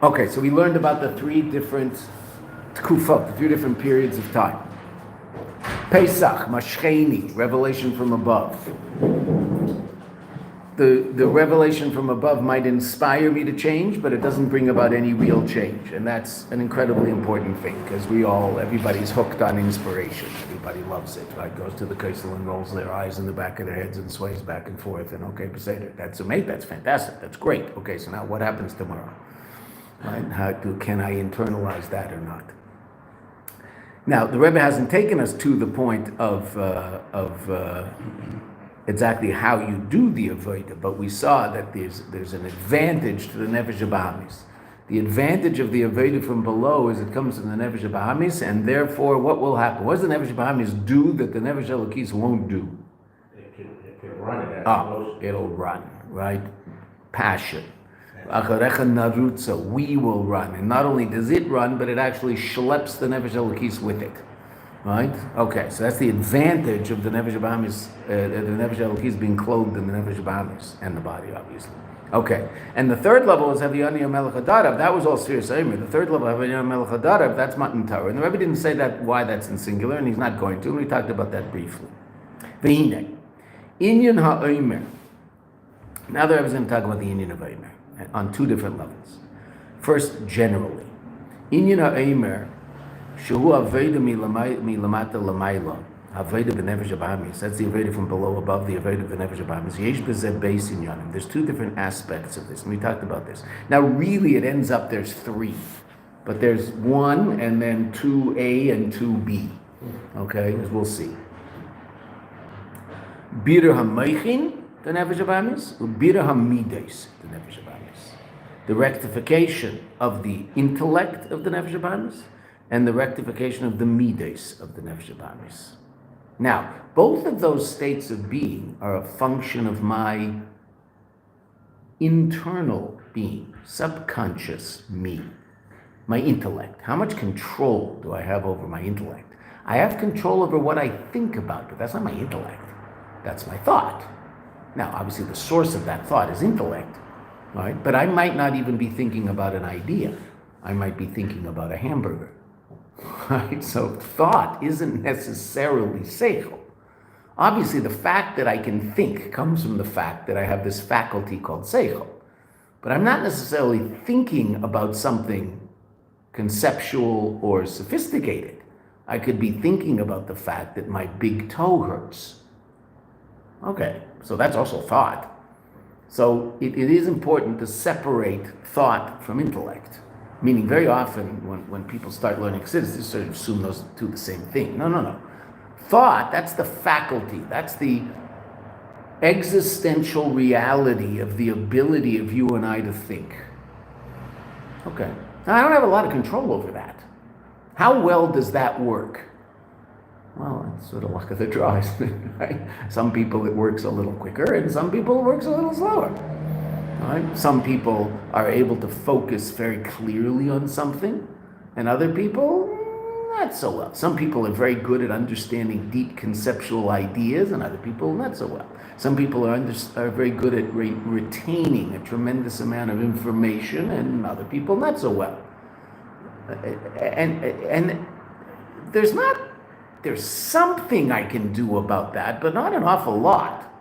Okay, so we learned about the three different tkufot, the three different periods of time. Pesach, Mashcheni, revelation from above. The revelation from above might inspire me to change, but it doesn't bring about any real change. And that's an incredibly important thing, because everybody's hooked on inspiration. Everybody loves it, right? Goes to the kaisel and rolls their eyes in the back of their heads and sways back and forth. And okay, Beseder, that's amazing, that's fantastic, that's great. Okay, so now what happens tomorrow? Right? Can I internalize that or not? Now, the Rebbe hasn't taken us to the point of exactly how you do the avodah, but we saw that there's an advantage to the nefesh habahamis. The advantage of the avodah from below is it comes from the nefesh habahamis, and therefore, what will happen? What does the nefesh habahamis do that the nefesh elokis won't do? It can run. It'll run, right? Passion. Acharecha narutza, we will run. And not only does it run, but it actually schleps the nefesh elokis with it. Right? Okay, so that's the advantage of the nefesh habahamis, the nefesh elokis being clothed in the nefesh habahamis, and the body, obviously. Okay, and the third level is Haviyani Melech Hadarav. That was all serious Eimer. The third level, Haviyani Melech Hadarav, that's Matan Torah. And the Rebbe didn't say that why that's in singular, and he's not going to, and we talked about that briefly. V'hine, Inyan HaOmer. Now the Rebbe is going to talk about the Inyan of Eimer on two different levels. First, generally. Inyan HaOmer, Shehu Aveda milamata lamayla, Aveda b'nefesh habahamis. That's the Aveda from below above, the Aveda b'nefesh habahamis. Yesh b'zeh beis inyanim. There's two different aspects of this, and we talked about this. Now, really, it ends up there's three, but there's one, and then 2A and 2B. Okay, as we'll see. Bira hameichin, the nefesh habahamis, ubira hamides, the nefesh habahamis. The rectification of the intellect of the nefesh habahamis, and the rectification of the mides of the nefesh habahamis. Now, both of those states of being are a function of my internal being, subconscious me, my intellect. How much control do I have over my intellect? I have control over what I think about, but that's not my intellect. That's my thought. Now, obviously, the source of that thought is intellect, right? But I might not even be thinking about an idea. I might be thinking about a hamburger. Right? So thought isn't necessarily seichel. Obviously, the fact that I can think comes from the fact that I have this faculty called seichel. But I'm not necessarily thinking about something conceptual or sophisticated. I could be thinking about the fact that my big toe hurts. Okay, so that's also thought. So it is important to separate thought from intellect. Meaning very often when people start learning Chassidus, they sort of assume those two the same thing. No. Thought, that's the faculty. That's the existential reality of the ability of you and I to think. Okay. Now, I don't have a lot of control over that. How well does that work? Well, it's sort of luck of the draw, isn't it? Right? Some people it works a little quicker, and some people it works a little slower. Right? Some people are able to focus very clearly on something, and other people, not so well. Some people are very good at understanding deep conceptual ideas, and other people, not so well. Some people are very good at retaining a tremendous amount of information, and other people, not so well. And there's something I can do about that, but not an awful lot.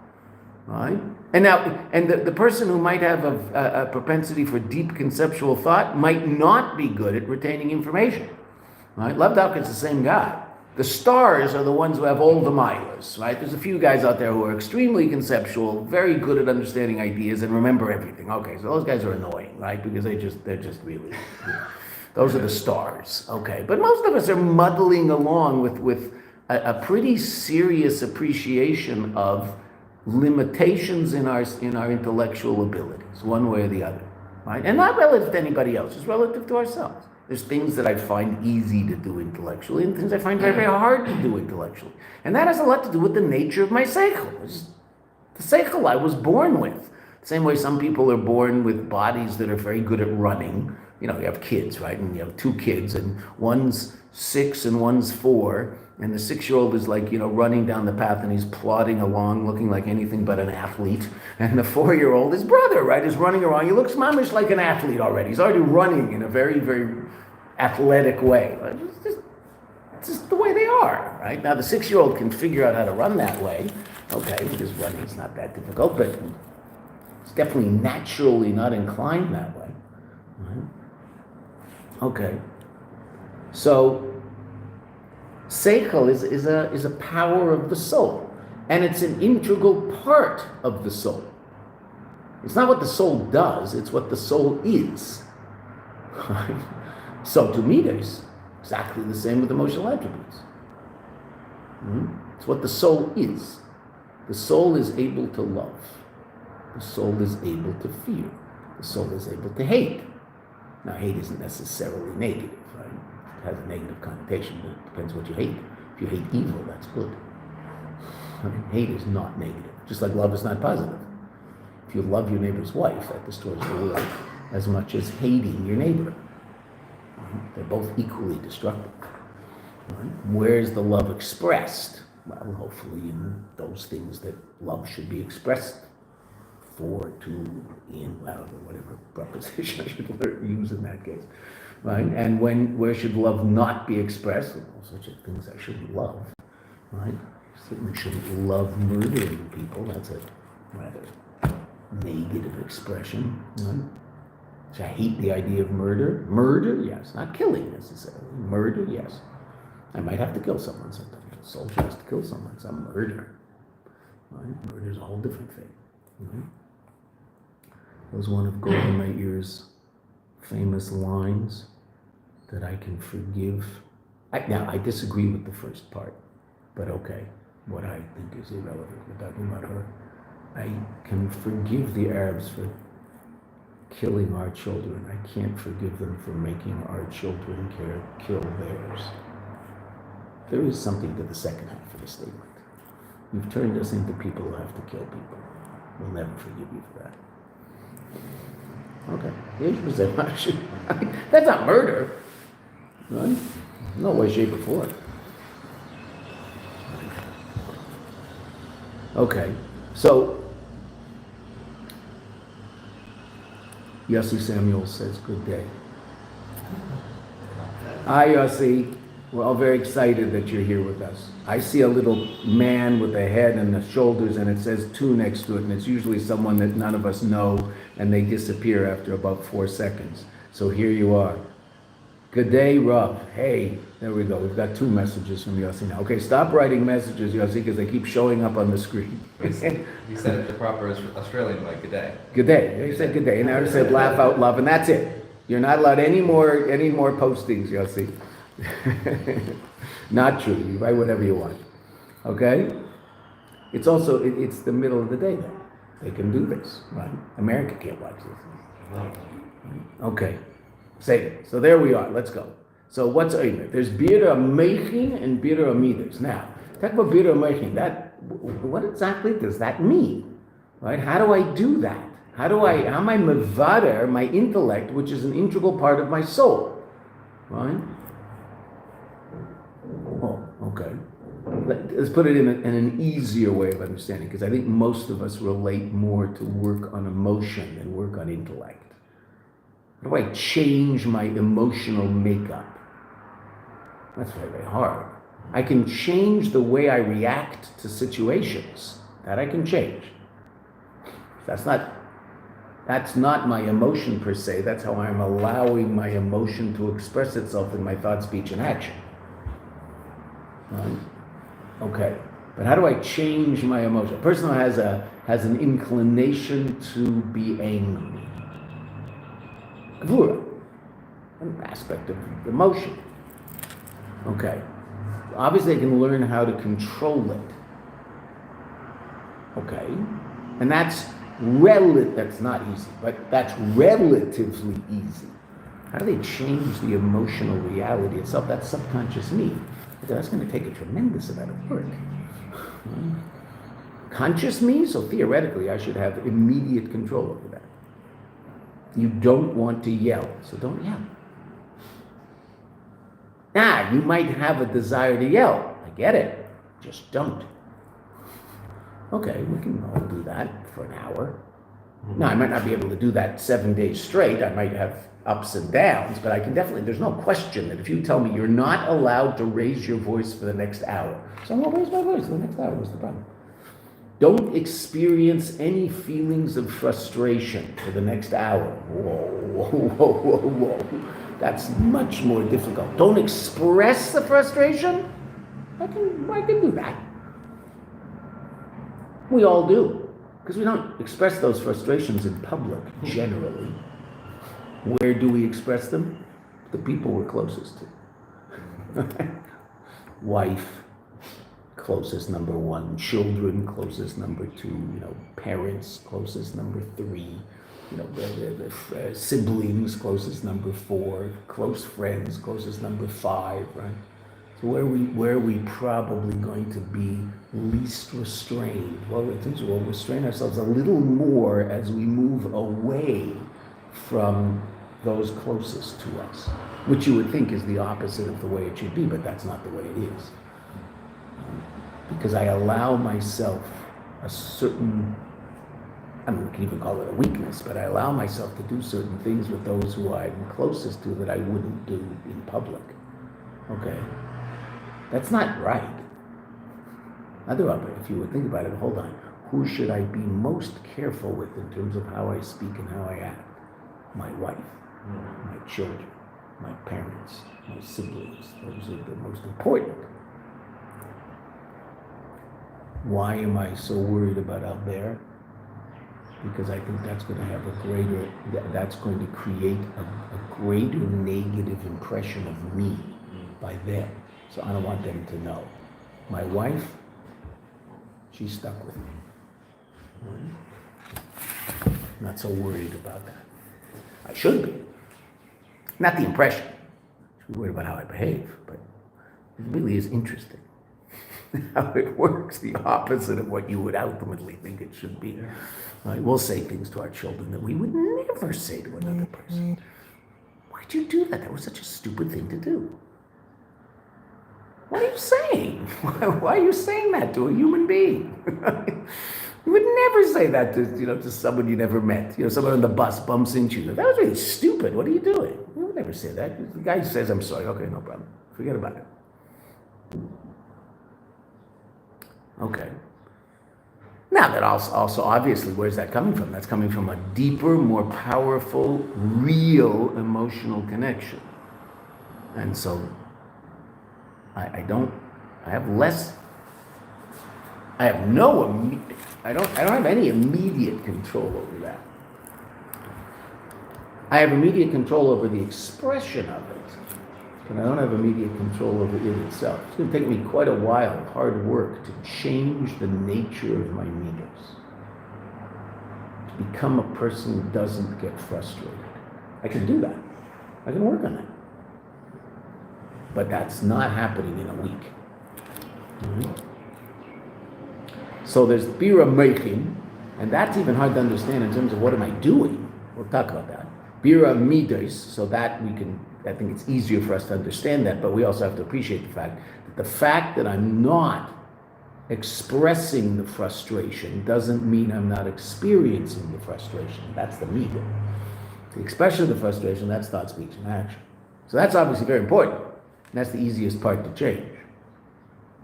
Right? And now, the person who might have a propensity for deep conceptual thought might not be good at retaining information. Right? Lavdavka is the same guy. The stars are the ones who have all the milas. Right? There's a few guys out there who are extremely conceptual, very good at understanding ideas and remember everything. Okay, so those guys are annoying, right? Because they're just really. Those are the stars. Okay, but most of us are muddling along with a pretty serious appreciation of limitations in our intellectual abilities, one way or the other, right? And not relative to anybody else, just relative to ourselves. There's things that I find easy to do intellectually, and things I find very, very hard to do intellectually. And that has a lot to do with the nature of my seichel. It's the seichel I was born with. The same way some people are born with bodies that are very good at running. you have kids, right? And you have two kids, and one's 6 and one's 4, and the 6-year-old is like, running down the path and he's plodding along looking like anything but an athlete. And the 4-year-old, his brother, right, is running around. He looks mamish like an athlete already. He's already running in a very, very athletic way. It's just the way they are, right? Now the 6-year-old can figure out how to run that way, okay, because running's not that difficult, but it's definitely naturally not inclined that way. Right? Okay. So, seichel is a power of the soul, and it's an integral part of the soul. It's not what the soul does, it's what the soul is. Right? So to me, there's exactly the same with emotional attributes. It's what the soul is. The soul is able to love. The soul is able to fear. The soul is able to hate. Now, hate isn't necessarily negative, right? It has a negative connotation, but it depends what you hate. If you hate evil, that's good. Hate is not negative, just like love is not positive. If you love your neighbor's wife, that destroys the world as much as hating your neighbor. They're both equally destructive. Where's the love expressed? Well, hopefully in those things that love should be expressed for, to, in, whatever preposition I should use in that case, right? And where should love not be expressed? All such things I shouldn't love, right? Certainly shouldn't love murdering people. That's a rather negative expression, right? So I hate the idea of murder. Murder, yes. Not killing necessarily. Murder, yes. I might have to kill someone sometimes. A soldier has to kill someone. It's not murder. Right? Murder is a whole different thing. Right? It was one of Golda Meir's famous lines that I can forgive. Now, I disagree with the first part, but okay. What I think is irrelevant. We're talking about her. I can forgive the Arabs for killing our children. I can't forgive them for making our children kill theirs. There is something to the second half of the statement. You've turned us into people who have to kill people. We'll never forgive you for that. Okay. That's not murder. Right? No way, shape, or form. Okay. So, Yossi Samuel says, good day. Hi, Yossi. We're all very excited that you're here with us. I see a little man with a head and the shoulders, and it says 2 next to it, and it's usually someone that none of us know, and they disappear after about 4 seconds. So here you are. Good day, Rav. Hey, there we go. We've got 2 messages from Yossi now. Okay, stop writing messages, Yossi, because they keep showing up on the screen. He said it the proper Australian way, good day. Good day. He said good day. And now he said laugh out loud, and that's it. You're not allowed any more postings, Yossi. Not true. You write whatever you want. Okay? It's also, it's the middle of the day though. They can do this, right? America can't watch this. Okay. Say it. So there we are. Let's go. So what's Eimer? There's Bira Meichin and Bira Midas. Now, talk about Bira Meichin. What exactly does that mean? Right? How do I do that? How am I mevader my intellect, which is an integral part of my soul? Right? Oh, okay. Let's put it in an easier way of understanding, because I think most of us relate more to work on emotion than work on intellect. How do I change my emotional makeup? That's very, very hard. I can change the way I react to situations. That I can change. That's not my emotion per se. That's how I'm allowing my emotion to express itself in my thought, speech, and action. Okay, but how do I change my emotion? A person who has an inclination to be angry. Gvura, an aspect of emotion. Okay, obviously I can learn how to control it. Okay, and that's not easy, but that's relatively easy. How do they change the emotional reality itself? That's subconscious me. That's going to take a tremendous amount of work. Conscious me, so theoretically I should have immediate control over that. You don't want to yell, so don't yell. You might have a desire to yell. I get it. Just don't. Okay, we can all do that for an hour. Now, I might not be able to do that 7 days straight. I might have ups and downs, but I can definitely, there's no question that if you tell me you're not allowed to raise your voice for the next hour, so I'm going to raise my voice for the next hour. What's the problem? Don't experience any feelings of frustration for the next hour. Whoa. That's much more difficult. Don't express the frustration. I can do that. We all do. Because we don't express those frustrations in public, generally. Where do we express them? The people we're closest to. Wife, closest number 1. Children, closest number 2. Parents, closest number 3. The siblings, closest number 4. Close friends, closest number 5, right? So where are we probably going to be least restrained? Well, I think we'll restrain ourselves a little more as we move away from those closest to us, which you would think is the opposite of the way it should be, but that's not the way it is. Because I allow myself a certain, we can even call it a weakness, but I allow myself to do certain things with those who I'm closest to that I wouldn't do in public. Okay? That's not right. If you would think about it, hold on. Who should I be most careful with in terms of how I speak and how I act? My wife, my children, my parents, my siblings. Those are the most important. Why am I so worried about Albert? Because I think that's going to have that's going to create a greater negative impression of me by them. So I don't want them to know. My wife, she's stuck with me. I'm not so worried about that. I should be. Not the impression. I should be worried about how I behave, but it really is interesting how it works, the opposite of what you would ultimately think it should be. Right? We'll say things to our children that we would never say to another person. Why'd you do that? That was such a stupid thing to do. What are you saying? Why are you saying that to a human being? You would never say that to someone you never met. Someone on the bus bumps into you. That was really stupid. What are you doing? You would never say that. The guy says, I'm sorry. Okay, no problem. Forget about it. Okay. Now that also obviously, where's that coming from? That's coming from a deeper, more powerful, real emotional connection. And so I don't have any immediate control over that. I have immediate control over the expression of it, but I don't have immediate control over it itself. It's going to take me quite a while of hard work to change the nature of my meters, to become a person who doesn't get frustrated. I can do that. I can work on that. But that's not happening in a week. Mm-hmm. So there's Bira Meichin, and that's even hard to understand in terms of what am I doing. We'll talk about that. Bira Midas, so that I think it's easier for us to understand that, but we also have to appreciate the fact that I'm not expressing the frustration doesn't mean I'm not experiencing the frustration. That's the midah. The expression of the frustration, that's thought, speech, and action. So that's obviously very important. And that's the easiest part to change.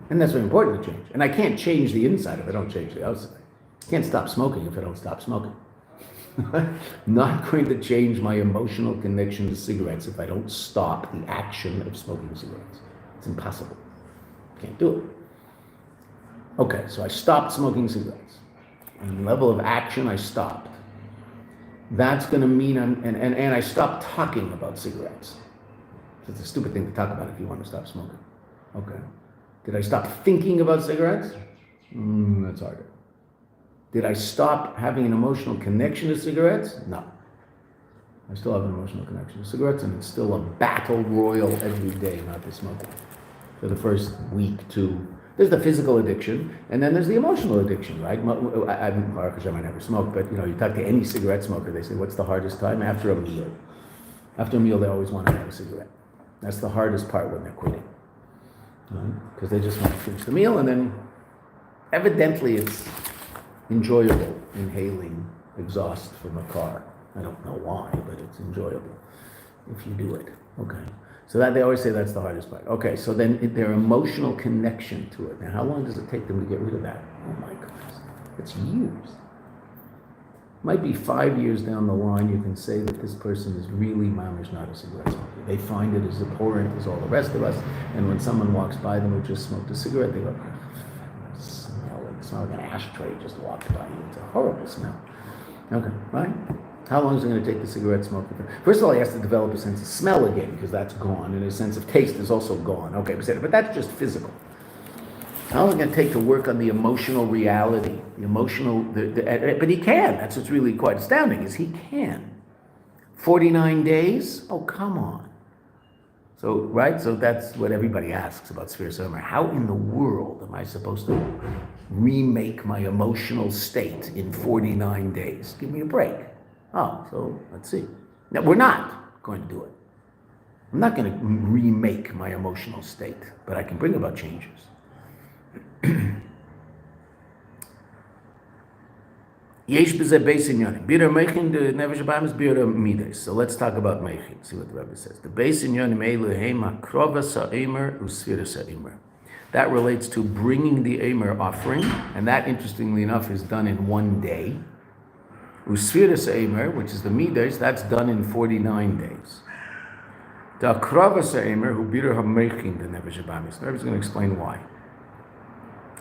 And that's very important to change. And I can't change the inside if I don't change the outside. I can't stop smoking if I don't stop smoking. Not going to change my emotional connection to cigarettes if I don't stop the action of smoking cigarettes. It's impossible. Can't do it. Okay, so I stopped smoking cigarettes. On the level of action, I stopped. That's going to mean and I stopped talking about cigarettes. It's a stupid thing to talk about if you want to stop smoking. Okay. Did I stop thinking about cigarettes? That's harder. Did I stop having an emotional connection to cigarettes? No. I still have an emotional connection to cigarettes, and it's still a battle royal every day not to smoke. For the first week, 2, There's the physical addiction, and then there's the emotional addiction, right? I never smoked, but you talk to any cigarette smoker, they say, what's the hardest time? After a meal. After a meal, they always want to have a cigarette. That's the hardest part when they're quitting. Because they just want to finish the meal, and then evidently it's enjoyable inhaling exhaust from a car. I don't know why, but it's enjoyable if you do it. Okay. So that they always say that's the hardest part. Okay, so then their emotional connection to it. Now, how long does it take them to get rid of that? Oh my goodness, it's years. Might be 5 years down the line, you can say that this person is really mamish not a cigarette smoker. They find it as abhorrent as all the rest of us, and when someone walks by them who just smoked a cigarette, they go, smell like an ashtray just walked by you. It's a horrible smell. Okay, right? How long is it going to take the cigarette smoker? First of all, he has to develop a sense of smell again, because that's gone, and his sense of taste is also gone. Okay, but that's just physical. How long is it going to take to work on the emotional reality? But he can. That's what's really quite astounding, is he can. 49 days? Oh, come on. So, right? So that's what everybody asks about Sphere Summer. How in the world am I supposed to remake my emotional state in 49 days? Give me a break. Oh, so let's see. Now, we're not going to do it. I'm not going to remake my emotional state, but I can bring about changes. Yesh b'zeh beis inyanim. Bira meichin the nefesh b'am is bira midas. So let's talk about meichin. See what the Rebbe says. The beis inyanim eilu heim hakrovas ha'emer u'sfiras ha'emer. That relates to bringing the emer offering, and that, interestingly enough, is done in one day. Usfartem Eimer, which is the midas, that's done in 49 days. The Akravas Eimer, who bitter hameichin the nefesh habamis. The Rebbe is going to explain why.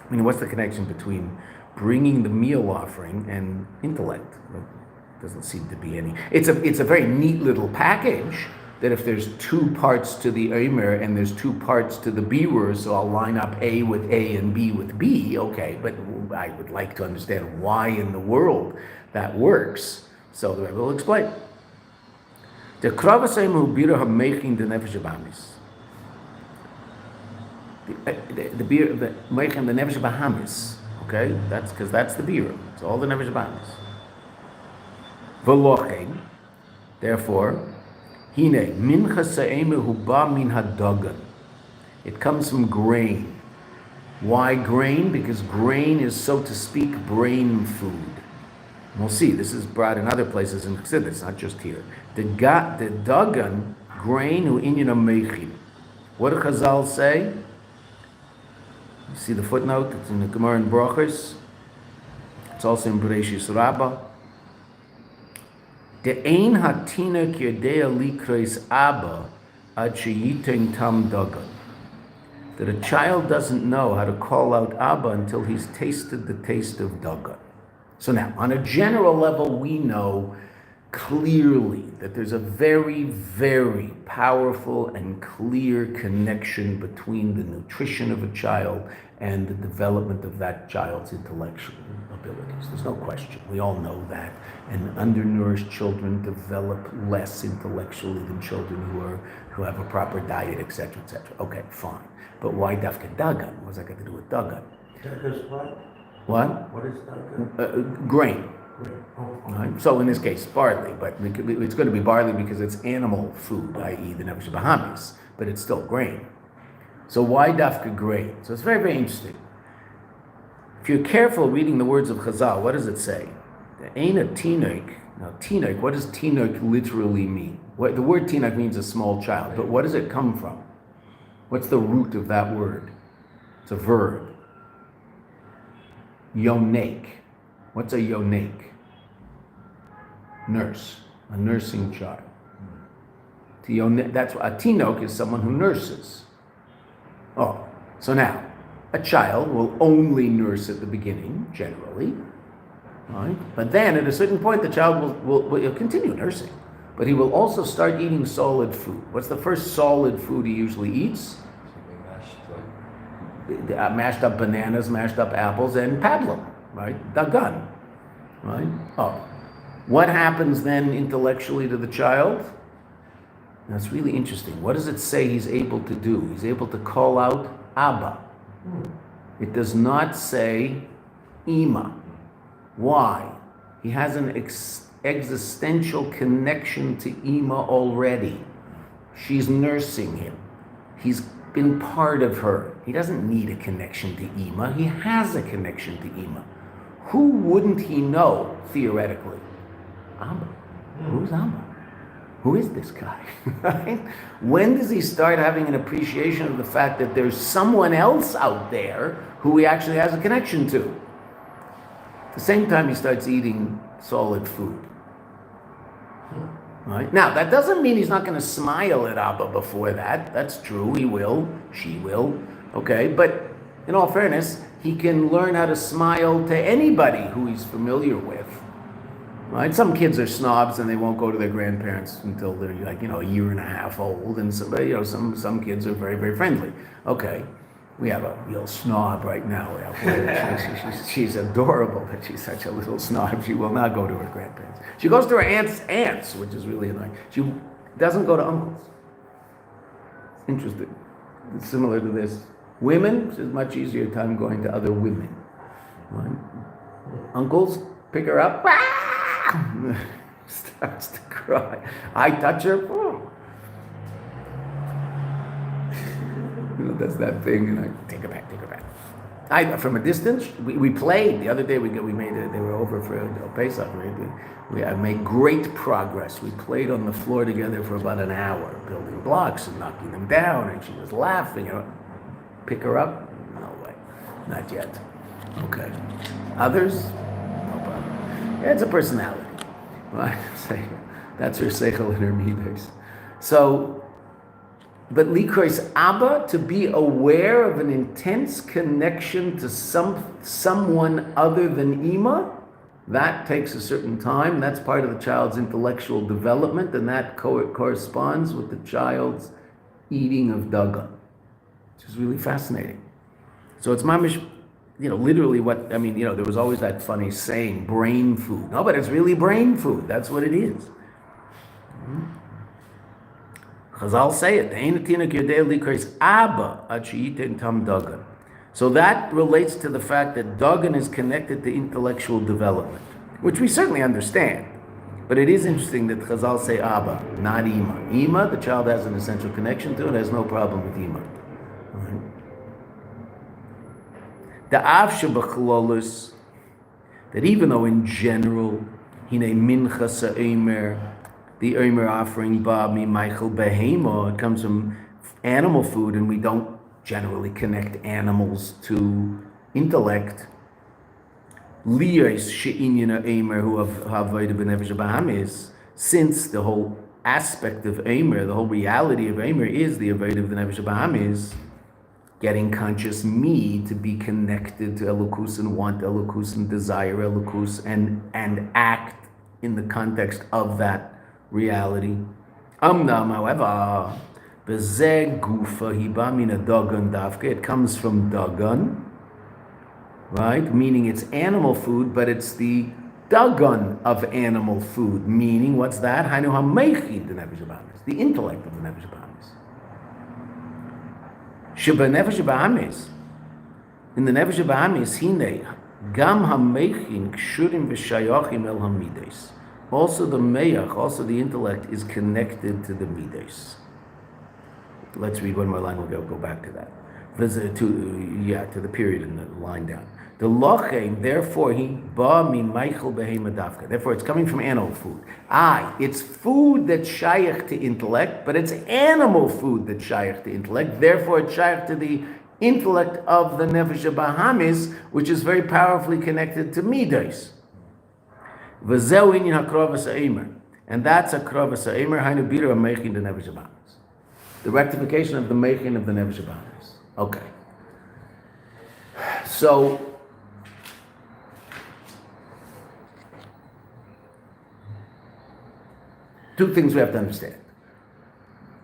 I mean, what's the connection between bringing the meal offering and intellect? It doesn't seem to be any. It's a very neat little package. That if there's 2 parts to the Eimer and there's 2 parts to the Birur, so I'll line up A with A and B with B, okay, but I would like to understand why in the world that works. So the Rebbe will explain. The Kravas Eimer who Birur hameichin the nefesh habamis. The beer, the meichin the nefesh habamis. Okay, that's because that's the Birur. It's all the nefesh habamis. V'lochein, therefore. Hine, minchas ha'emer hu ba min hadagan. It comes from grain. Why grain? Because grain is, so to speak, brain food. And we'll see, this is brought in other places in Chassidus, not just here. The dagan, grain hu inyan ha'meichin. What do Chazal say? You see the footnote? It's in the Gemara in Brachos. It's also in Bereshis Rabbah. The ein hatinok yodea likros abba ad sheyiten tam dagan. That a child doesn't know how to call out Abba until he's tasted the taste of dagan. So now, on a general level, we know clearly that there's a very, very powerful and clear connection between the nutrition of a child and the development of that child's intellectual abilities. There's no question. We all know that. And undernourished children develop less intellectually than children who have a proper diet, etc., etc. Okay, fine. But why dafka dagan? What's that got to do with dagan? Dagan what? What? What is dagan? Grain. Oh. Right? So in this case, barley, but it's going to be barley because it's animal food, i.e. the nefesh habamis, but it's still grain. So why dafka grain? So it's very, very interesting. If you're careful reading the words of Chazal, what does it say? There ain't a tinok. Now, tinok, what does tinok literally mean? The word tinok means a small child, but what does it come from? What's the root of that word? It's a verb. Yonek. What's a yonek? Nurse, a nursing child. That's a tinok is someone who nurses. Oh, so now, a child will only nurse at the beginning, generally, right? But then at a certain point, the child will continue nursing, but he will also start eating solid food. What's the first solid food he usually eats? Mashed up bananas, mashed up apples, and pablum, right? Dagan, right? Oh, what happens then intellectually to the child? That's really interesting. What does it say he's able to do? He's able to call out Abba. It does not say Ima. Why? He has an existential connection to Ima already. She's nursing him. He's been part of her. He doesn't need a connection to Ima. He has a connection to Ima. Who wouldn't he know, theoretically? Abba. Who's Abba? Who is this guy? Right? When does he start having an appreciation of the fact that there's someone else out there who he actually has a connection to? At the same time, he starts eating solid food. Right? Now, that doesn't mean he's not going to smile at Abba before that. That's true. He will. She will. Okay? But in all fairness, he can learn how to smile to anybody who he's familiar with. Right? Some kids are snobs and they won't go to their grandparents until they're like, a year and a half old. And some kids are very, very friendly. Okay. We have a real snob right now. She's adorable, but she's such a little snob. She will not go to her grandparents. She goes to her aunts, which is really annoying. She doesn't go to uncles. Interesting. It's similar to this. Women, it's a much easier time going to other women. Right? Uncles pick her up, starts to cry. I touch her. Does that thing, and I take her back. From a distance, we played the other day. We made it. They were over for Pesach. I made great progress. We played on the floor together for about an hour, building blocks and knocking them down, and she was laughing. Pick her up? No way, not yet. Okay. Others? No problem. It's a personality. Right? That's her seichel and her midas. So. But likros Abba, to be aware of an intense connection to someone other than Ima, that takes a certain time. That's part of the child's intellectual development, and that corresponds with the child's eating of dagan, which is really fascinating. So it's mamish, literally what, there was always that funny saying, brain food. No, but it's really brain food. That's what it is. Mm-hmm. Chazal say it. So that relates to the fact that dagan is connected to intellectual development, which we certainly understand. But it is interesting that Chazal say Abba, not Ima. Ima, the child has an essential connection to, and has no problem with Ima. The Av Shebachlolus, that even though in general, Hine Mincha Sa'emer, the Omer offering Bami Michael Behemo, it comes from animal food, and we don't generally connect animals to intellect. Liyos she'inyana Omer who have avodah b'nefesh b'hamis, since the whole aspect of Omer, the whole reality of Omer is the avodah of the nefesh b'hamis, getting conscious me to be connected to Elokus and want Elokus and desire Elokus and act in the context of that reality. Amnam, however, bezeh gufa hiba mina dagan dafke. It comes from dagan, right? Meaning it's animal food, but it's the dagan of animal food. Meaning, what's that? Hainu hameichin the nefesh b'hamis, the intellect of the nefesh b'hamis. Sheba nefesh b'hamis, in the nefesh b'hamis, hine gam hameichin kshurim v'shayachim el hamides. Also the meyach, also the intellect, is connected to the midas. Let's read one more line, we'll go back to that. To the period in the line down. The lochem, therefore, he ba mi meichel behema dafka. Therefore, it's coming from animal food. It's food that's shaykh to intellect, but it's animal food that's shaykh to intellect. Therefore, it's shaykh to the intellect of the nefesh bahamis, which is very powerfully connected to midas. And that's a krovas ha'emer, hainu bira meichin the nefesh b'hamis. The rectification of the meichin of the nefesh b'hamis. Okay. So, two things we have to understand.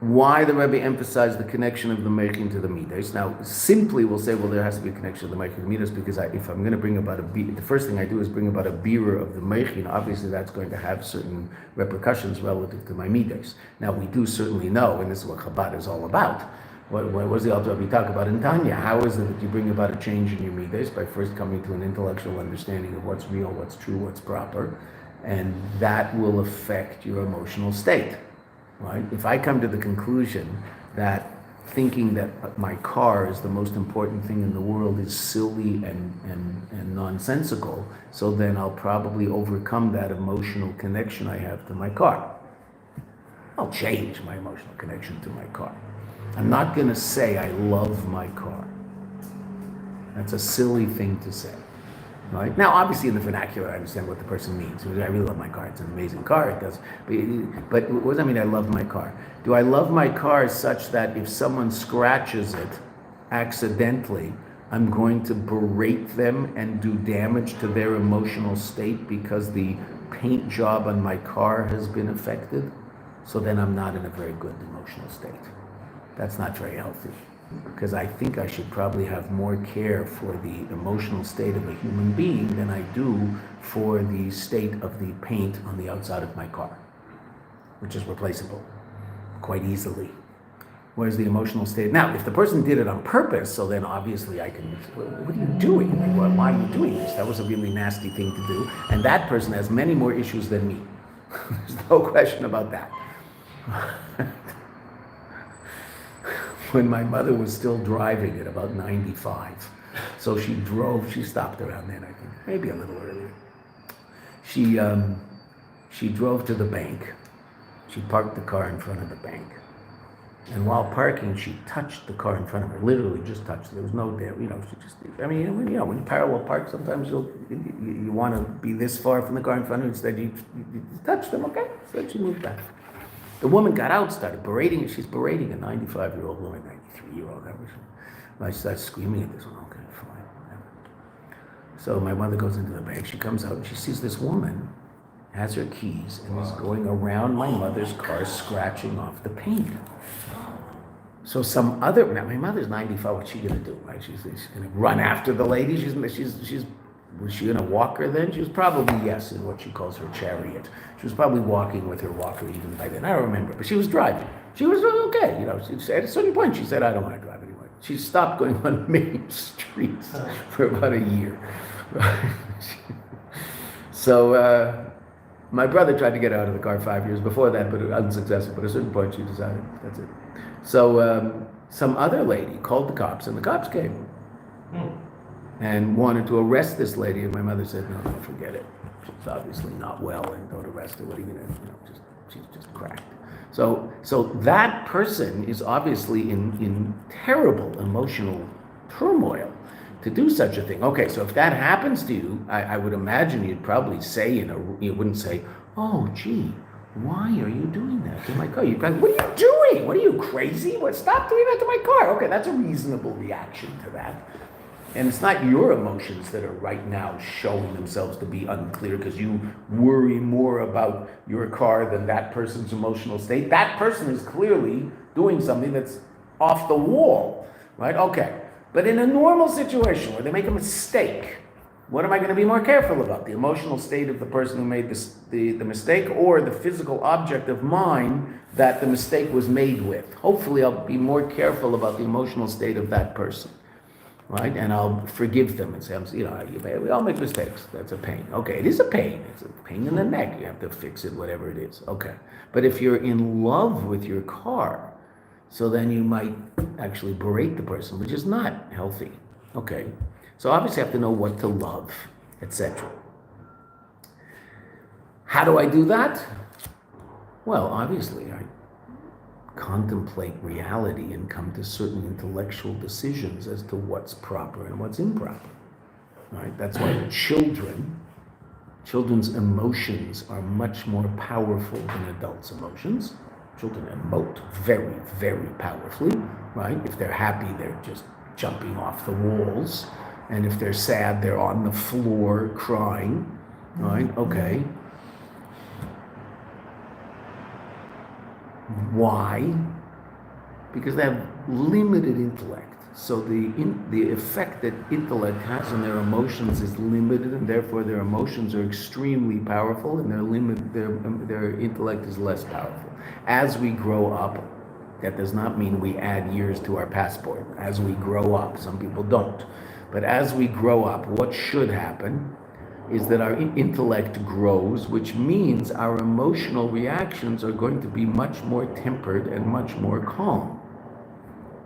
Why the Rebbe emphasized the connection of the meichin to the midas. Now, simply we'll say, well, there has to be a connection of the meichin to the midas, because if I'm going to bring about the first thing I do is bring about a birur of the meichin. Obviously, that's going to have certain repercussions relative to my midas. Now, we do certainly know, and this is what Chabad is all about, What was the Alter Rebbe talk about in Tanya? How is it that you bring about a change in your midas? By first coming to an intellectual understanding of what's real, what's true, what's proper, and that will affect your emotional state, right? If I come to the conclusion that thinking that my car is the most important thing in the world is silly and nonsensical, so then I'll probably overcome that emotional connection I have to my car. I'll change my emotional connection to my car. I'm not going to say I love my car. That's a silly thing to say, right? Now, obviously, in the vernacular, I understand what the person means. I really love my car. It's an amazing car. It does. But what does that mean? I love my car. Do I love my car such that if someone scratches it accidentally, I'm going to berate them and do damage to their emotional state because the paint job on my car has been affected? So then I'm not in a very good emotional state. That's not very healthy, because I think I should probably have more care for the emotional state of a human being than I do for the state of the paint on the outside of my car, which is replaceable quite easily. Whereas the emotional state, now if the person did it on purpose, so then obviously I can, what are you doing? Why are you doing this? That was a really nasty thing to do, and that person has many more issues than me. There's no question about that. When my mother was still driving at about 95. So she stopped around then, I think, maybe a little earlier. She drove to the bank. She parked the car in front of the bank. And while parking, she touched the car in front of her, literally just touched it. There was no there, she just, when you parallel park, sometimes you want to be this far from the car in front of you, instead you touch them, okay? So she moved back. The woman got out, started berating her. She's berating a 95-year-old woman, 93-year-old. I started screaming at this one. Okay, fine, whatever. So my mother goes into the bank. She comes out and she sees this woman has her keys and is going around my mother's car, scratching off the paint. So now my mother's 95. What's she gonna do? Right? She's gonna run after the lady. Was she going to walk her then? She was probably, yes, in what she calls her chariot. She was probably walking with her walker even by then. I don't remember, but she was driving. She was okay. She said, at a certain point, she said, I don't want to drive anymore. She stopped going on main streets for about a year. So my brother tried to get out of the car 5 years before that, but unsuccessful. But at a certain point, she decided, that's it. So some other lady called the cops, and the cops came. And wanted to arrest this lady, and my mother said, no, forget it. She's obviously not well, and don't arrest her. What are you gonna, she's just cracked. So that person is obviously in terrible emotional turmoil to do such a thing. Okay, so if that happens to you, I would imagine you'd probably say, you wouldn't say, oh, gee, why are you doing that to my car? You'd probably, what are you doing? What are you, crazy? Stop doing that to my car. Okay, that's a reasonable reaction to that. And it's not your emotions that are right now showing themselves to be unclear because you worry more about your car than that person's emotional state. That person is clearly doing something that's off the wall, right? Okay. But in a normal situation where they make a mistake, what am I going to be more careful about? The emotional state of the person who made the mistake, or the physical object of mine that the mistake was made with? Hopefully I'll be more careful about the emotional state of that person. Right, and I'll forgive them and say, we all make mistakes. That's a pain. Okay, it is a pain. It's a pain in the neck. You have to fix it, whatever it is. Okay, but if you're in love with your car, so then you might actually berate the person, which is not healthy. Okay, so obviously I have to know what to love, etc. How do I do that? Well, obviously I contemplate reality and come to certain intellectual decisions as to what's proper and what's improper. Right? That's why children's emotions are much more powerful than adults' emotions. Children emote very, very powerfully, right? If they're happy, they're just jumping off the walls. And if they're sad, they're on the floor crying, right? Okay. Why? Because they have limited intellect. So the effect that intellect has on their emotions is limited, and therefore their emotions are extremely powerful, and their intellect is less powerful. As we grow up, That does not mean we add years to our passport as we grow up. Some people don't. But as we grow up, what should happen is that our intellect grows, which means our emotional reactions are going to be much more tempered and much more calm.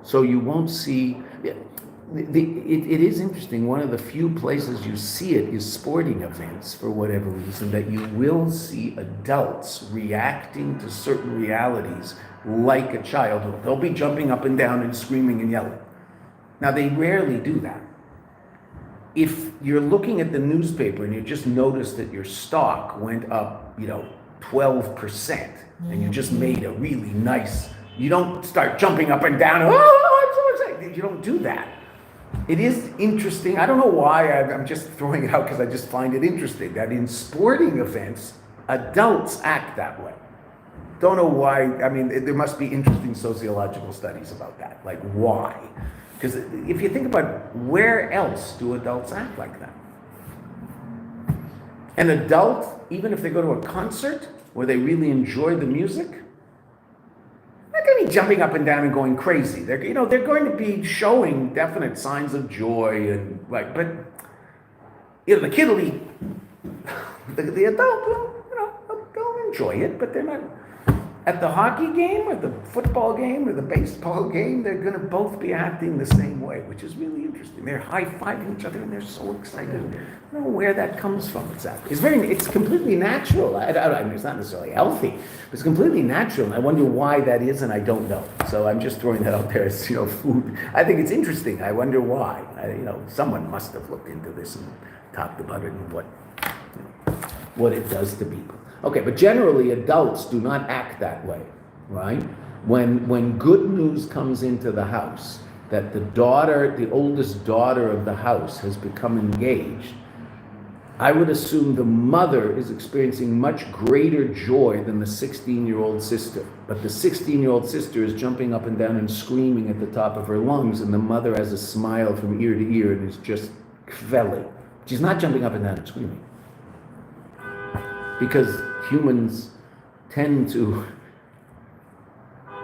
So you won't see, it is interesting, one of the few places you see it is sporting events, for whatever reason, that you will see adults reacting to certain realities like a child will. They'll be jumping up and down and screaming and yelling. Now, they rarely do that. If you're looking at the newspaper and you just notice that your stock went up, 12%, and you just made a really nice, you don't start jumping up and down, oh, I'm so excited. You don't do that. It is interesting. I don't know why, I'm just throwing it out because I just find it interesting that in sporting events, adults act that way. Don't know why. I mean, there must be interesting sociological studies about that. Like, why? Because if you think about where else do adults act like that? An adult, even if they go to a concert where they really enjoy the music, they're going to be jumping up and down and going crazy. They're going to be showing definite signs of joy and like, but the kid will be, the adult will, they'll enjoy it, but they're not. At the hockey game or the football game or the baseball game, they're going to both be acting the same way, which is really interesting. They're high-fiving each other and they're so excited. I don't know where that comes from exactly. It's completely natural. I mean, it's not necessarily healthy, but it's completely natural. And I wonder why that is, and I don't know. So I'm just throwing that out there as, food. I think it's interesting. I wonder why. Someone must have looked into this and talked about it and what it does to people. Okay, but generally adults do not act that way, right? When good news comes into the house, that the oldest daughter of the house has become engaged, I would assume the mother is experiencing much greater joy than the 16-year-old sister. But the 16-year-old sister is jumping up and down and screaming at the top of her lungs, and the mother has a smile from ear to ear and is just kvelling. She's not jumping up and down and screaming. Because humans tend to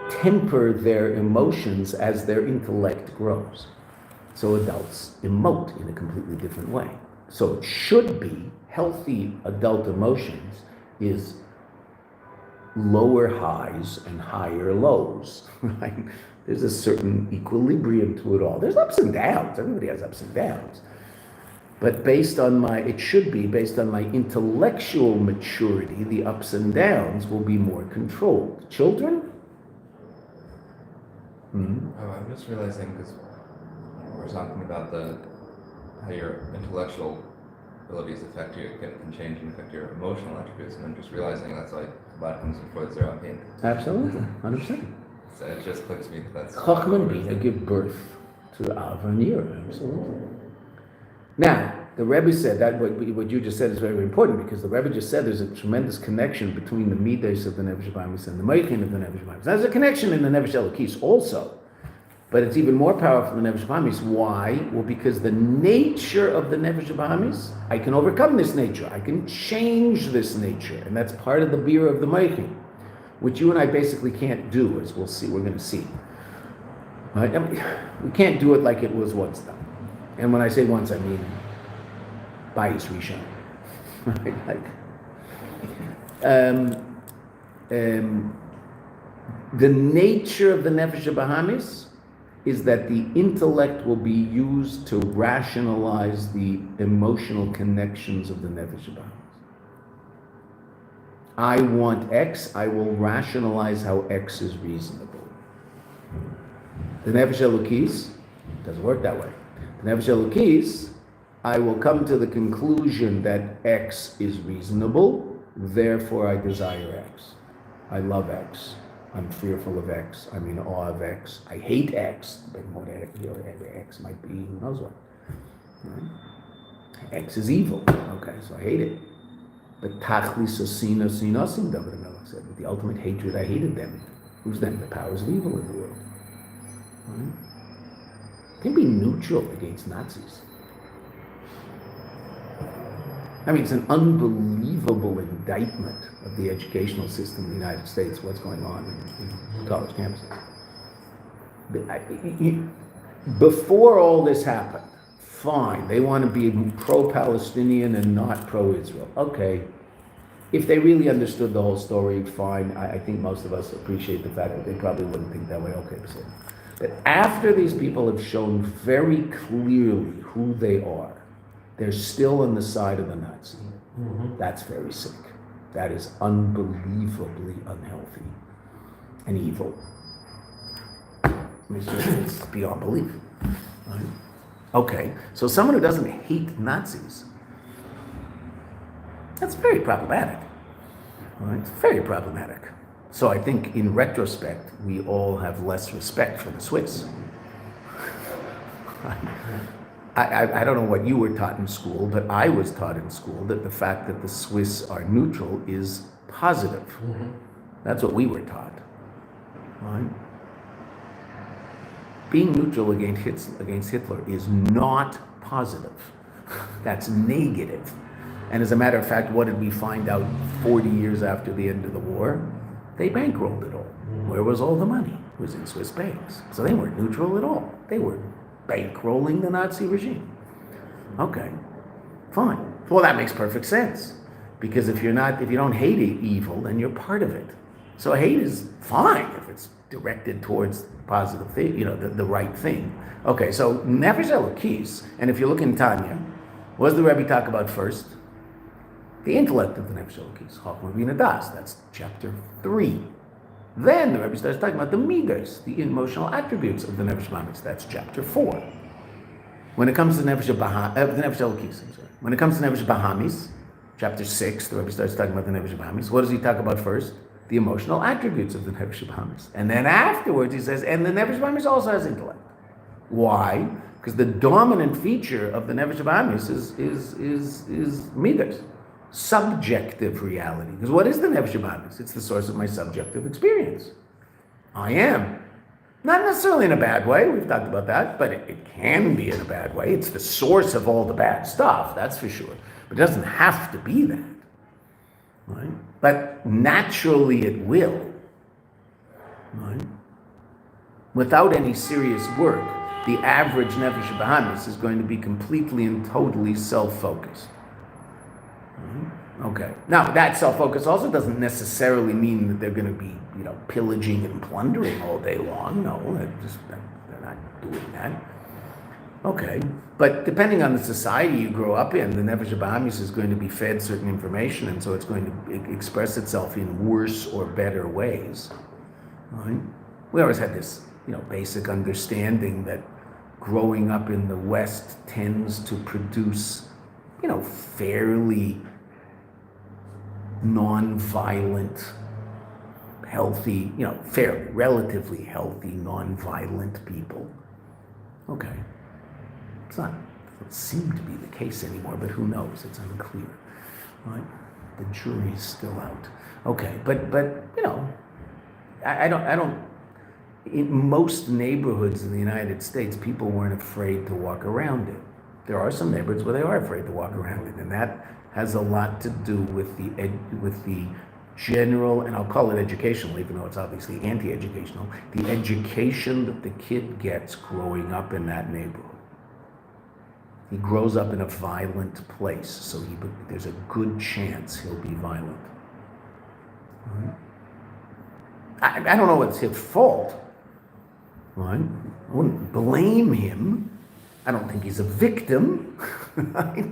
temper their emotions as their intellect grows. So adults emote in a completely different way. So it should be healthy adult emotions is lower highs and higher lows, right? There's a certain equilibrium to it all. There's ups and downs. Everybody has ups and downs. But it should be based on my intellectual maturity, the ups and downs will be more controlled. Children? I'm just realizing, because we're talking about how your intellectual abilities affect you, can change and affect your emotional attributes, and I'm just realizing that's like Chabad comes before the zero pain. Absolutely, 100%. So it just clicks me that that's... Chachma and Bina give birth to Ava and Yira, absolutely. Now, the Rebbe said that what you just said is very important, because the Rebbe just said there's a tremendous connection between the midas of the Nefesh Habahamis and the Meichin of the Nefesh Habahamis. There's a connection in the Nefesh Elokis also, but it's even more powerful in the Nefesh Habahamis. Why? Well, because the nature of the Nefesh Habahamis, I can overcome this nature. I can change this nature, and that's part of the Bira of the Meichin, which you and I basically can't do, as we'll see. We're going to see. Right? I mean, we can't do it like it was once done. And when I say once, I mean Bayis Rishon. The nature of the Nefesh Habahamis is that the intellect will be used to rationalize the emotional connections of the Nefesh Habahamis. I want X, I will rationalize how X is reasonable. The Nefesh Elokis doesn't work that way. The Nefesh Elokis, I will come to the conclusion that X is reasonable, therefore I desire X. I love X. I'm fearful of X. I'm in awe of X. I hate X, but whatever X might be, who knows what. Right? X is evil. Okay, so I hate it. But tachlis asina sinasim, David HaMelech said, with the ultimate hatred, I hated them. Who's them? The powers of evil in the world. Right? Can be neutral against Nazis. I mean, it's an unbelievable indictment of the educational system in the United States, what's going on in college campuses. Before all this happened, fine, they want to be pro-Palestinian and not pro-Israel. Okay, if they really understood the whole story, fine. I think most of us appreciate the fact that they probably wouldn't think that way. Okay, but after these people have shown very clearly who they are, they're still on the side of the Nazi. Mm-hmm. That's very sick. That is unbelievably unhealthy and evil. It's beyond belief. Right? Okay, so someone who doesn't hate Nazis, that's very problematic. Right? It's very problematic. So I think in retrospect, we all have less respect for the Swiss. I don't know what you were taught in school, but I was taught in school that the fact that the Swiss are neutral is positive. Mm-hmm. That's what we were taught. Right? Being neutral against Hitler is not positive. That's negative. And as a matter of fact, what did we find out 40 years after the end of the war? They bankrolled it all. Where was all the money? It was in Swiss banks. So they weren't neutral at all. They were bankrolling the Nazi regime. Okay, fine. Well, that makes perfect sense. Because if you don't hate evil, then you're part of it. So hate is fine if it's directed towards positive thing, the right thing. Okay, so Nefesh Elokis, and if you look in Tanya, what does the Rebbe talk about first? The intellect of the Nefesh Elokis, Chachma Bina Das. That's chapter 3. Then the Rebbe starts talking about the midas, the emotional attributes of the Nefesh Bahamis. That's chapter 4. When it comes to the Nefesh Elokis, when it comes to Nefesh Bahamis, chapter 6, the Rebbe starts talking about the Nefesh Bahamis. What does he talk about first? The emotional attributes of the Nefesh Bahamis. And then afterwards he says, and the Nefesh Bahamis also has intellect. Why? Because the dominant feature of the Nefesh Bahamis is midas. Subjective reality. Because what is the Nefesh Bahamis? It's the source of my subjective experience. I am. Not necessarily in a bad way, we've talked about that, but it can be in a bad way. It's the source of all the bad stuff, that's for sure. But it doesn't have to be that. Right? But naturally it will. Right? Without any serious work, the average Nefesh Bahamis is going to be completely and totally self-focused. Okay. Now, that self-focus also doesn't necessarily mean that they're going to be, pillaging and plundering all day long. No, they're not doing that. Okay. But depending on the society you grow up in, the Nefesh Bahamis is going to be fed certain information, and so it's going to express itself in worse or better ways. Right? We always had this, basic understanding that growing up in the West tends to produce, fairly non-violent, healthy, fairly, relatively healthy, non-violent people. Okay. It doesn't seem to be the case anymore, but who knows? It's unclear. Right? The jury's still out. Okay, but I don't in most neighborhoods in the United States, people weren't afraid to walk around it. There are some neighborhoods where they are afraid to walk around it, and that has a lot to do with the general, and I'll call it educational, even though it's obviously anti-educational, the education that the kid gets growing up in that neighborhood. He grows up in a violent place, so there's a good chance he'll be violent. Right? I don't know what's his fault. Right? I wouldn't blame him. I don't think he's a victim. Right?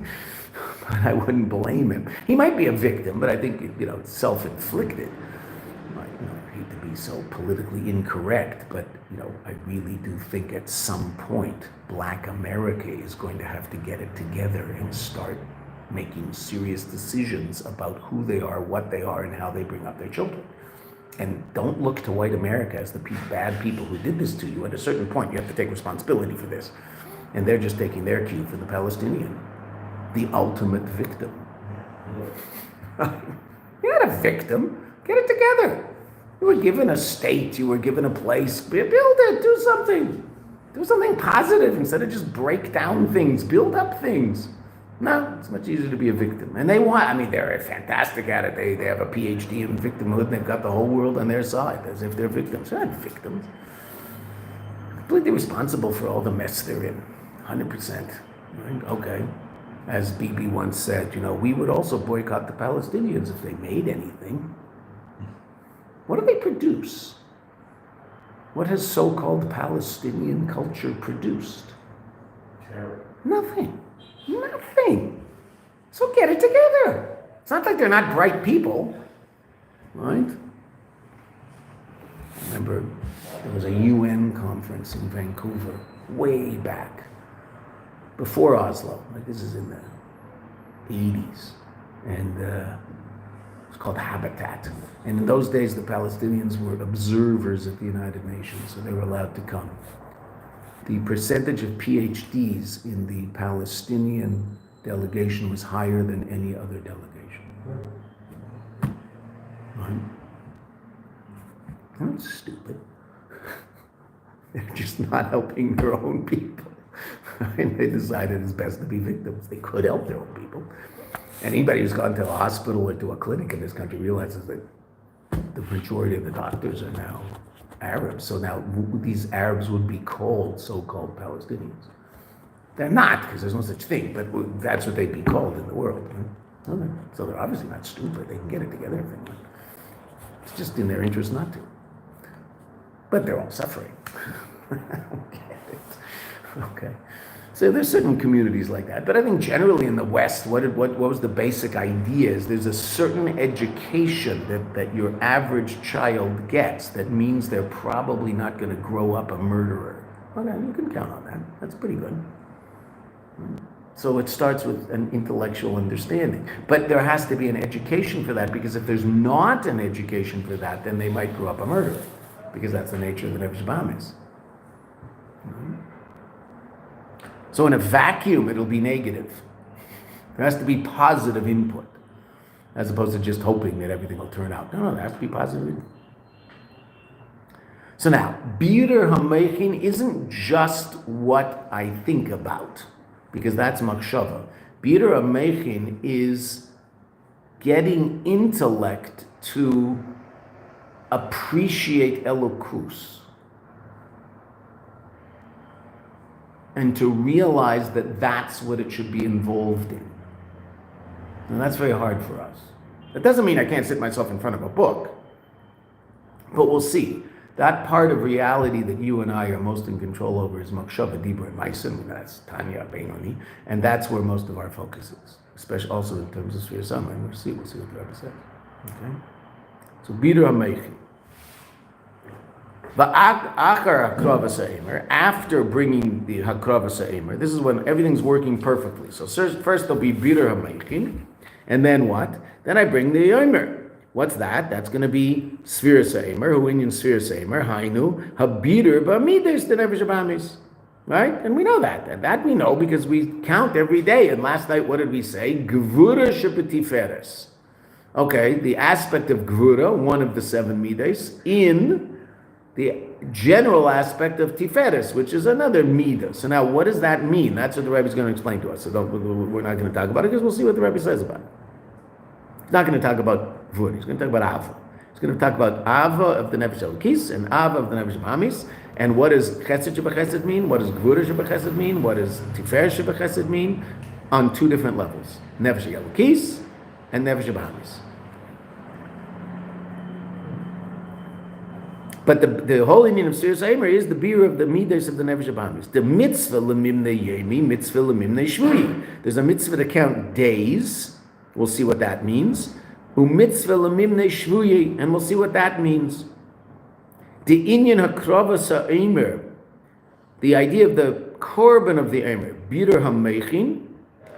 But I wouldn't blame him. He might be a victim, but I think it's self-inflicted. I hate to be so politically incorrect, but I really do think at some point Black America is going to have to get it together and start making serious decisions about who they are, what they are, and how they bring up their children. And don't look to white America as the bad people who did this to you. At a certain point, you have to take responsibility for this. And they're just taking their cue from the Palestinian, the ultimate victim. You're not a victim. Get it together. You were given a state. You were given a place. Build it. Do something. Do something positive instead of just break down things. Build up things. No, it's much easier to be a victim. And they're fantastic at it. They have a PhD in victimhood, and they've got the whole world on their side, as if they're victims. They're not victims. completely responsible for all the mess they're in, 100%. Right? Okay. As Bibi once said, we would also boycott the Palestinians if they made anything. What do they produce? What has so-called Palestinian culture produced? Terror. Nothing. So get it together. It's not like they're not bright people, right? Remember, there was a UN conference in Vancouver way back, before Oslo. Like this is in the 80s, and it's called Habitat. And in those days, the Palestinians were observers at the United Nations, so they were allowed to come. The percentage of PhDs in the Palestinian delegation was higher than any other delegation. Right? That's stupid. They're just not helping their own people. And they decided it's best to be victims. They could help their own people. Anybody who's gone to a hospital or to a clinic in this country realizes that the majority of the doctors are now Arabs. So now these Arabs would be called so-called Palestinians. They're not, because there's no such thing, but that's what they'd be called in the world. Right? Okay. So they're obviously not stupid. They can get it together if they want. It's just in their interest not to. But they're all suffering. I don't get it. Okay. So there's certain communities like that. But I think generally in the West, what was the basic idea is there's a certain education that your average child gets that means they're probably not going to grow up a murderer. Okay, you can count on that. That's pretty good. So it starts with an intellectual understanding. But there has to be an education for that, because if there's not an education for that, then they might grow up a murderer, because that's the nature of the Nefesh Bahamis. So in a vacuum, it'll be negative. There has to be positive input, as opposed to just hoping that everything will turn out. No, there has to be positive input. So now, Biur HaMeichin isn't just what I think about, because that's Machshava. Biur HaMeichin is getting intellect to appreciate Elokus and to realize that that's what it should be involved in. And that's very hard for us. That doesn't mean I can't sit myself in front of a book, but we'll see. That part of reality that you and I are most in control over is Machshava, Dibur, and Maisim. That's Tanya, Beinoni, and that's where most of our focus is, especially also in terms of Sfir Sama. And we'll see what the Rebbe says. Okay? So Biur HaMeichin. After bringing the Hakravas Ha'emer, this is when everything's working perfectly. So first there'll be Biur HaMeichin, and then what? Then I bring the Yomer. What's that? That's going to be Sfiras Ha'emer, Huinyan Sfiras Ha'emer, Hainu, Habidur B'amides the Nefesh Bahamis. Right? And we know that. And that we know because we count every day. And last night, what did we say? Gvura Shepetiferes. Okay, the aspect of Gvura, one of the 7 Midas, in the general aspect of Tiferes, which is another Midah. So now, what does that mean? That's what the Rebbe is going to explain to us. So we're not going to talk about it, because we'll see what the Rebbe says about it. He's not going to talk about Gvura. He's going to talk about Ava. He's going to talk about Ava of the Nefesh Elokis and Ava of the Nefesh Bahamis. And what does Chesed Shebechesed mean? What does Gvura Shebechesed mean? What does Tiferes Shebechesed mean? On 2 different levels. Nefesh Elokis and Nefesh Bahamis. But the whole Indian of Sfiras Ha'emer is the biur of the midas of the Nefesh Bahamis. The mitzvah lemimnei yemi, mitzvah lemimnei shvuyi. There's a mitzvah to count days. We'll see what that means. U'mitzvah lemimnei shvuyi, and we'll see what that means. The Inyan hakravas ha'emer, the idea of the korban of the emer, biur hameichin,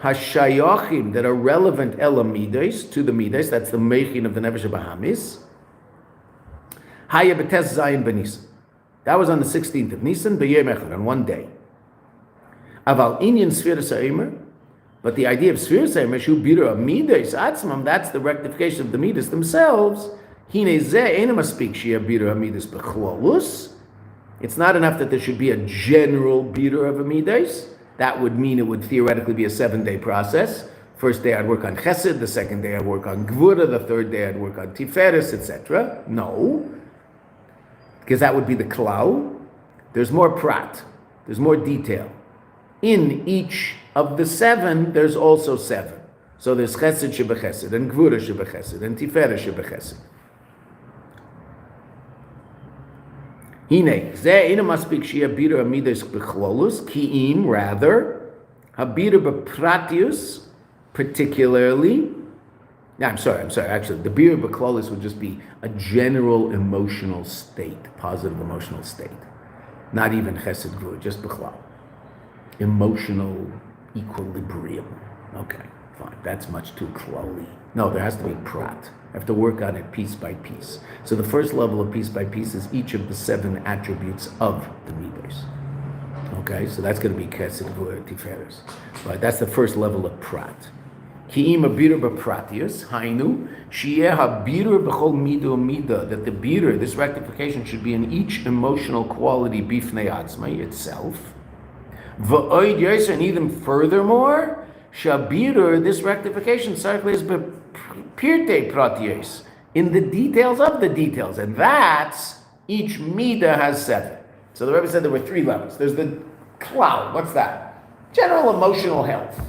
hashayachim, that are relevant elamidas to the midas. That's the meichin of the Nefesh Bahamis. Haya b'tes zayin b'nisan. That was on the 16th of Nisan, b'yom echad, on one day. Aval inyan sfiras ha'emer, but the idea of sfiras ha'emer, shu biur ha'midas atzmam, that's the rectification of the midas themselves. Hine zeh eina maspik sheyeh biur ha'midas b'chlolus. It's not enough that there should be a general biur of midas. That would mean it would theoretically be a 7-day process. First day I'd work on chesed, the second day I'd work on gvura, the third day I'd work on tiferes, etc. No. Because that would be the klal. there's more prat, there's more detail. In each of the 7, there's also 7. So there's chesed shebechesed, and gvura shebechesed, and tiferet shebechesed. Hine, ze ina maspik shia bira amidas bechlolus, ki'im, rather, habira bepratius, particularly. No, I'm sorry, actually, the bira bechlolus would just be a general emotional state, positive emotional state. Not even chesed gvura, just bechlal. Emotional equilibrium. Okay, fine, that's much too clowly. No, there has to be prat. I have to work on it piece by piece. So the first level of piece by piece is each of the 7 attributes of the midos. Okay, so that's going to be chesed, gvura, tiferes. Right, that's the first level of prat. Ki'im abir b'pratius, hainu, shi'eh habir b'chol mido mida, that the bir, this rectification, should be in each emotional quality bifnei atzmai, itself. V'oid yoser, and even furthermore, shabir, this rectification, is pirte pratius, in the details of the details, and that's each mida has 7. So the Rebbe said there were 3 levels. There's the cloud. What's that? General emotional health.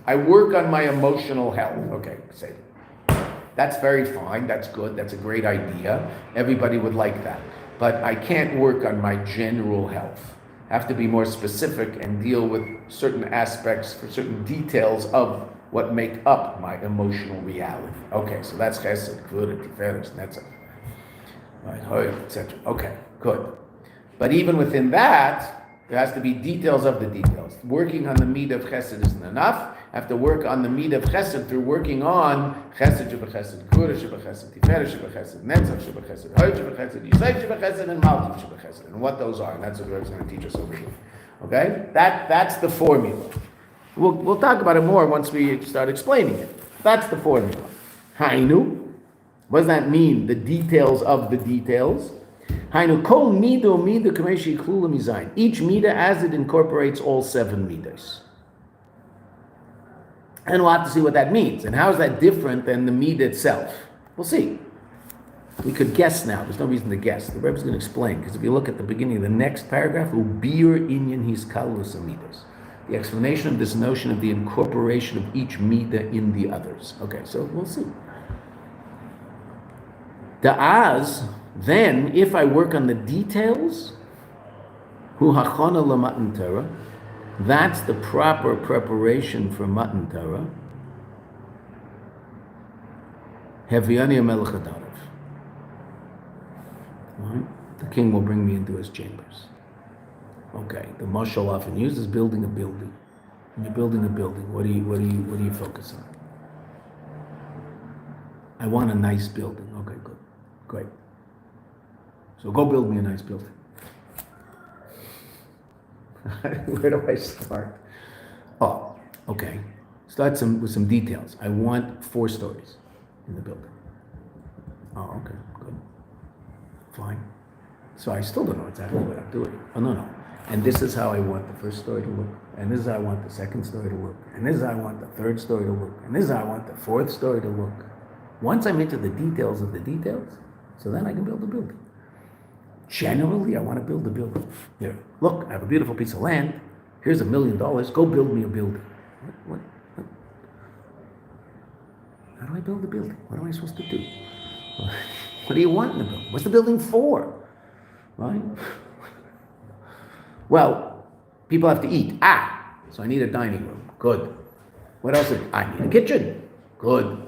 I work on my emotional health. Okay, say it. That's very fine. That's good. That's a great idea. Everybody would like that. But I can't work on my general health. I have to be more specific and deal with certain aspects, for certain details of what make up my emotional reality. Okay, so that's chesed, gvura, tiferes, and that's it. Right, etc. Okay, good. But even within that, there has to be details of the details. Working on the midah of chesed isn't enough. I have to work on the midah of chesed through working on chesed shebechesed, gvura shebechesed, tiferes shebechesed, netzach shebechesed, hoyd shebechesed, yisayv shebechesed, and malchut shebechesed, and what those are. And that's what the Rebbe is going to teach us over here. Okay, that's the formula. We'll talk about it more once we start explaining it. That's the formula. Hainu. What does that mean? The details of the details. Hainu kol mido mido kameshi klula mizayin. Each midah as it incorporates all 7 midas. And we'll have to see what that means. And how is that different than the midah itself? We'll see. We could guess now. There's no reason to guess. The Rebbe is going to explain. Because if you look at the beginning of the next paragraph, ubir inyan his kalus midas. The explanation of this notion of the incorporation of each midah in the others. Okay, so we'll see. Then, if I work on the details, hu hachana lamatan Torah, that's the proper preparation for matan Torah. Heviani melech hadarav. Right? The king will bring me into his chambers. Okay, the mashal often used is building a building. When you're building a building, what do you focus on? I want a nice building. Okay, good, great. So go build me a nice building. Where do I start? Oh, okay. Start with some details. I want 4 stories in the building. Oh, okay, good, fine. So I still don't know exactly what I'm doing. Oh, no. And this is how I want the first story to look. And this is how I want the second story to look. And this is how I want the third story to look. And this is how I want the 4th story to look. Once I'm into the details of the details, so then I can build a building. Generally, I want to build a building. Here, look, I have a beautiful piece of land. Here's $1 million. Go build me a building. What? How do I build a building? What am I supposed to do? What do you want in the building? What's the building for? Right? Well, people have to eat. So I need a dining room. Good. What else? I need a kitchen. Good.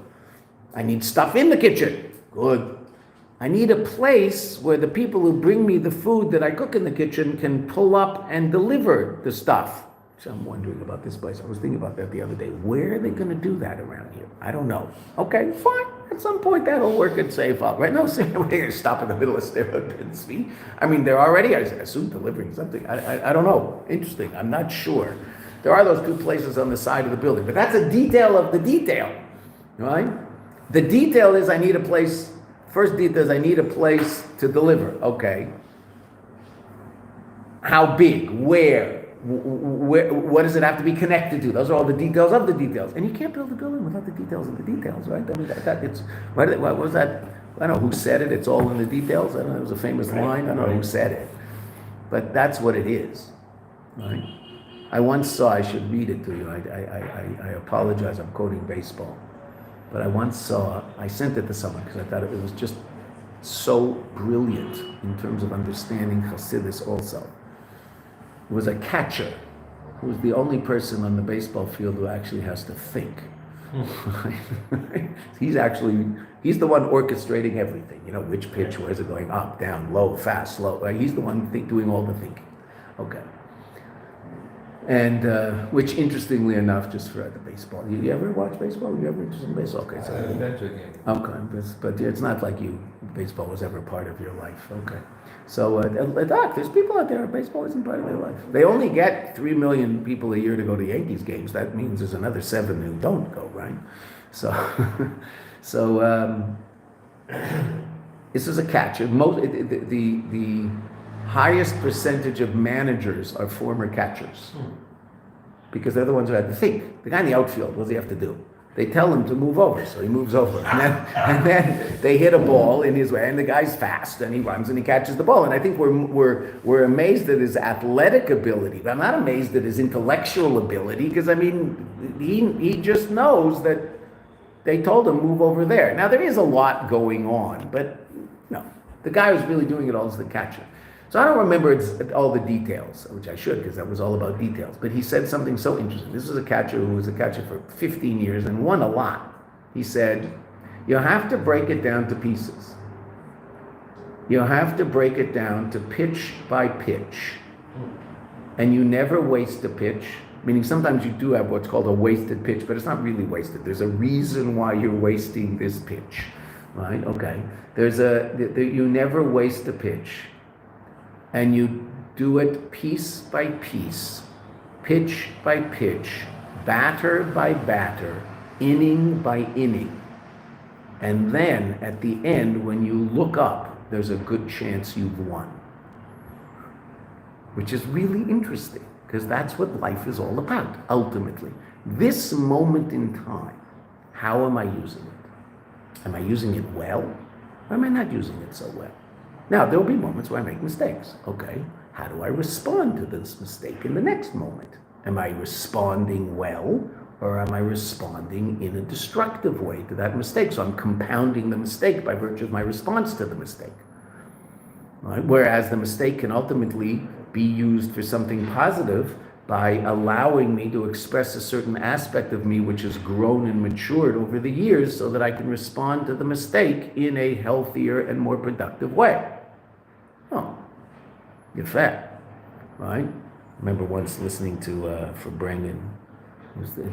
I need stuff in the kitchen. Good. I need a place where the people who bring me the food that I cook in the kitchen can pull up and deliver the stuff. So I'm wondering about this place. I was thinking about that the other day. Where are they going to do that around here? I don't know. Okay, fine. At some point that'll work itself out, right? No, we're going to stop in the middle of Street. I mean, they're already, I assume, delivering something. I don't know. Interesting. I'm not sure. There are those 2 places on the side of the building, but that's a detail of the detail, right? The detail is I need a place. First detail is I need a place to deliver. Okay. How big? Where? What does it have to be connected to? Those are all the details of the details. And you can't build a building without the details of the details, right? I mean, what was that? I don't know who said it. It's all in the details. I don't know. It was a famous line. I don't know who said it. but that's what it is, right? I once saw, I should read it to you, I apologize, I'm quoting baseball, but I once saw, I sent it to someone because I thought it was just so brilliant in terms of understanding Chassidus also. It was a catcher who was the only person on the baseball field who actually has to think. He's the one orchestrating everything. You know, which pitch, where's it going, up, down, low, fast, slow. Right? He's the one doing all the thinking. Okay. And which, interestingly enough, just for the baseball, you ever watch baseball? You ever interested in baseball? Okay, so okay, but it's not like baseball was ever part of your life. Okay, so Doc, there's people out there. Baseball isn't part of their life. They only get 3 million people a year to go to Yankees games. That means there's another 7 who don't go, right? So, this is a catcher. The highest percentage of managers are former catchers because they're the ones who had to think. The guy in the outfield, what does he have to do? They tell him to move over, so he moves over. And then they hit a ball in his way, and the guy's fast, and he runs and he catches the ball. And I think we're amazed at his athletic ability, but I'm not amazed at his intellectual ability because, I mean, he just knows that they told him move over there. Now, there is a lot going on, but no, the guy who's really doing it all is the catcher. So I don't remember all the details, which I should, because that was all about details. But he said something so interesting. This was a catcher who was a catcher for 15 years and won a lot. He said, you have to break it down to pieces. You have to break it down to pitch by pitch. And you never waste a pitch. Meaning sometimes you do have what's called a wasted pitch, but it's not really wasted. There's a reason why you're wasting this pitch, right? Okay. You never waste a pitch. And you do it piece by piece, pitch by pitch, batter by batter, inning by inning. And then at the end, when you look up, there's a good chance you've won. Which is really interesting, because that's what life is all about, ultimately. This moment in time, how am I using it? Am I using it well, or am I not using it so well? Now, there will be moments where I make mistakes. Okay, how do I respond to this mistake in the next moment? Am I responding well, or am I responding in a destructive way to that mistake? So I'm compounding the mistake by virtue of my response to the mistake. Right? Whereas the mistake can ultimately be used for something positive by allowing me to express a certain aspect of me which has grown and matured over the years so that I can respond to the mistake in a healthier and more productive way. Oh, you're fat, right? I remember once listening to Fabrengen.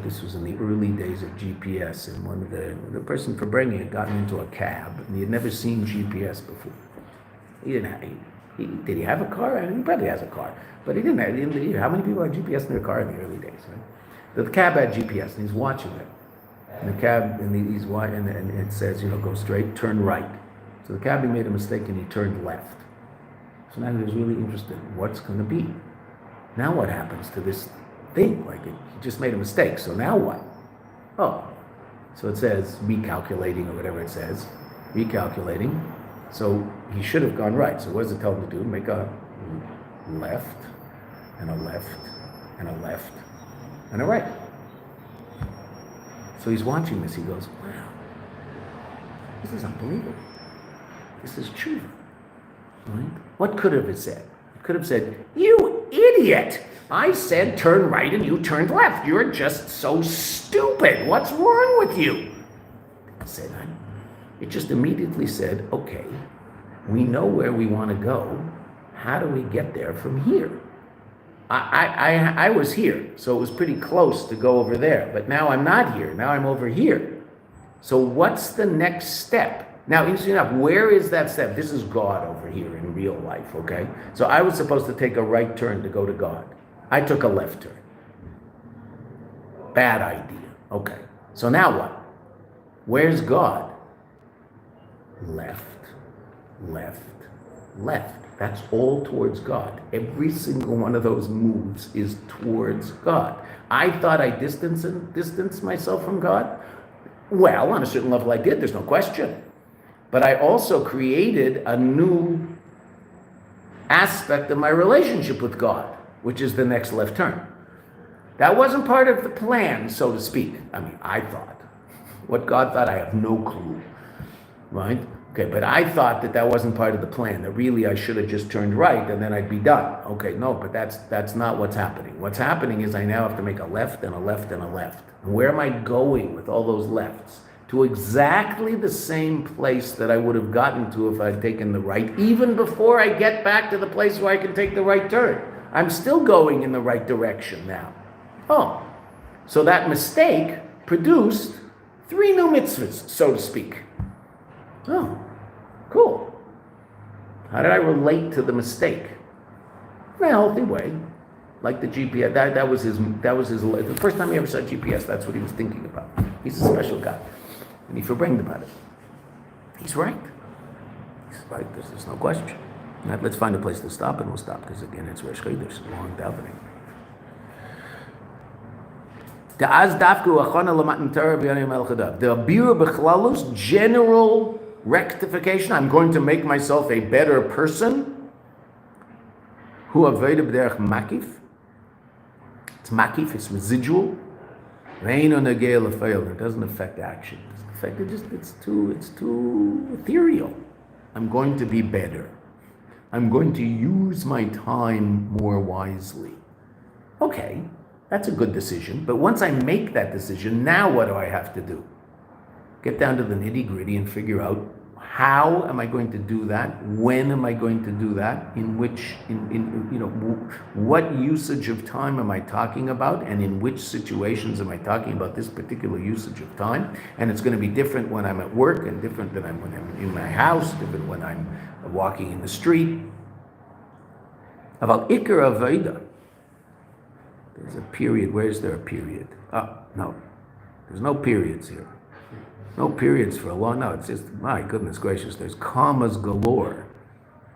This was in the early days of GPS, and one of the person Fabrengen had gotten into a cab, and he had never seen GPS before. He didn't have. Did he have a car? I mean, he probably has a car, but he didn't have. How many people had GPS in their car in the early days? Right? The cab had GPS, and he's watching it. And the cab, and he's watching, and it says, go straight, turn right. So the cabbie made a mistake, and he turned left. So now he was really interested in what's going to be. Now what happens to this thing? He just made a mistake. So now what? Oh, so it says recalculating or whatever it says, recalculating. So he should have gone right. So what does it tell him to do? Make a left, and a left, and a left, and a right. So he's watching this. He goes, wow, this is unbelievable. This is true. Right? What could have it said? It could have said, you idiot! I said turn right and you turned left. You're just so stupid. What's wrong with you? It just immediately said, okay, we know where we want to go. How do we get there from here? I was here, so it was pretty close to go over there. But now I'm not here. Now I'm over here. So what's the next step? Now, interesting enough, where is that step? This is God over here in real life, okay? So I was supposed to take a right turn to go to God. I took a left turn. Bad idea. Okay. So now what? Where's God? Left, left, left. That's all towards God. Every single one of those moves is towards God. I thought I distanced myself from God. Well, on a certain level I did, there's no question. But I also created a new aspect of my relationship with God, which is the next left turn. That wasn't part of the plan, so to speak. I mean, I thought. What God thought, I have no clue. Right? Okay, but I thought that wasn't part of the plan, that really I should have just turned right and then I'd be done. Okay, no, but that's not what's happening. What's happening is I now have to make a left and a left and a left. And where am I going with all those lefts? To exactly the same place that I would have gotten to if I'd taken the right, even before I get back to the place where I can take the right turn. I'm still going in the right direction now. Oh, so that mistake produced 3 new mitzvahs, so to speak. Oh, cool. How did I relate to the mistake? In a healthy way, like the GPS. That was his. The first time he ever saw GPS, that's what he was thinking about. He's a special guy, and he forbanged about it. He's right. He's right. There's no question. Now, let's find a place to stop, and we'll stop because again, it's Rosh Chodesh, long davening. The Abir B'chlalus, general rectification. I'm going to make myself a better person. Hu Aveda B'derech Makif. It's Makif, it's residual. Reino Negei L'Feil. It doesn't affect action. It's too ethereal. I'm going to be better. I'm going to use my time more wisely. Okay. That's a good decision. But once I make that decision, now what do I have to do? Get down to the nitty-gritty and figure out how am I going to do that? When am I going to do that? What usage of time am I talking about? And in which situations am I talking about this particular usage of time? And it's going to be different when I'm at work and different than when I'm in my house, different when I'm walking in the street. About Ikar Aveda. There's a period. Where is there a period? Oh, no. There's no periods here. No periods for a long, no, it's just, my goodness gracious, there's commas galore.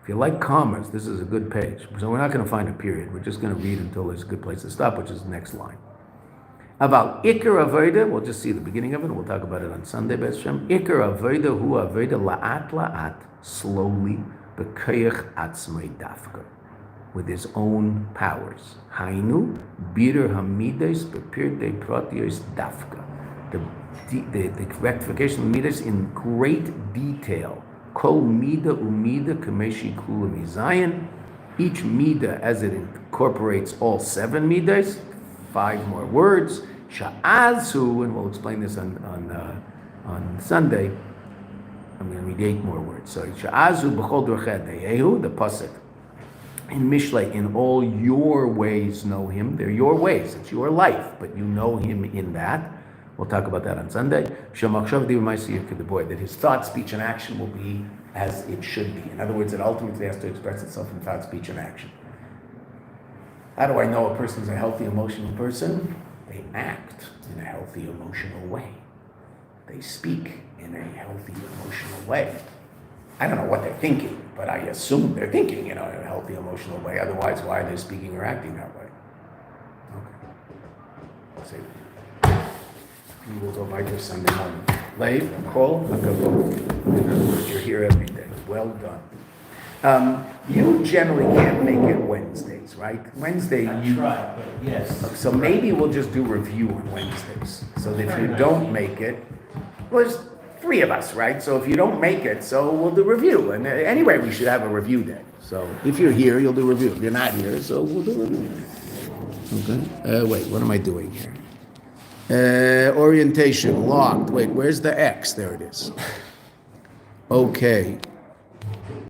If you like commas, this is a good page. So we're not going to find a period. We're just going to read until there's a good place to stop, which is the next line. About Ikar Aveda, we'll just see the beginning of it, we'll talk about it on Sunday, B'ez Shem. Ikar Aveda hu Aveda la'at la'at, slowly, b'koyach atzmei dafka, with his own powers. Hainu, bitter hamides, bepirtei protios dafka. The rectification of midas in great detail. Kol mida umida kameshi kula mizayin. Each mida, as it incorporates all 7 midas, 5 more words. Sha'azu, and we'll explain this on Sunday. I'm going to read 8 more words. So Sha'azu b'chol dorchet deyehu, the pasuk in Mishlei, in all your ways know him. They're your ways. It's your life, but you know him in that. We'll talk about that on Sunday. That his thought, speech, and action will be as it should be. In other words, it ultimately has to express itself in thought, speech, and action. How do I know a person's a healthy, emotional person? They act in a healthy, emotional way. They speak in a healthy, emotional way. I don't know what they're thinking, but I assume they're thinking in a healthy, emotional way. Otherwise, why are they speaking or acting that way? Okay. Say we will go by this Sunday morning. Leif, Cole, you're here every day. Well done. You generally can't make it Wednesdays, right? Wednesday, I try, but yes. So maybe we'll just do review on Wednesdays. So that if you don't make it, well, there's 3 of us, right? So if you don't make it, so we'll do review. And anyway, we should have a review day. So if you're here, you'll do review. If you're not here, so we'll do review. Okay. Wait, what am I doing here? Orientation, locked. Wait, where's the X? There it is. Okay.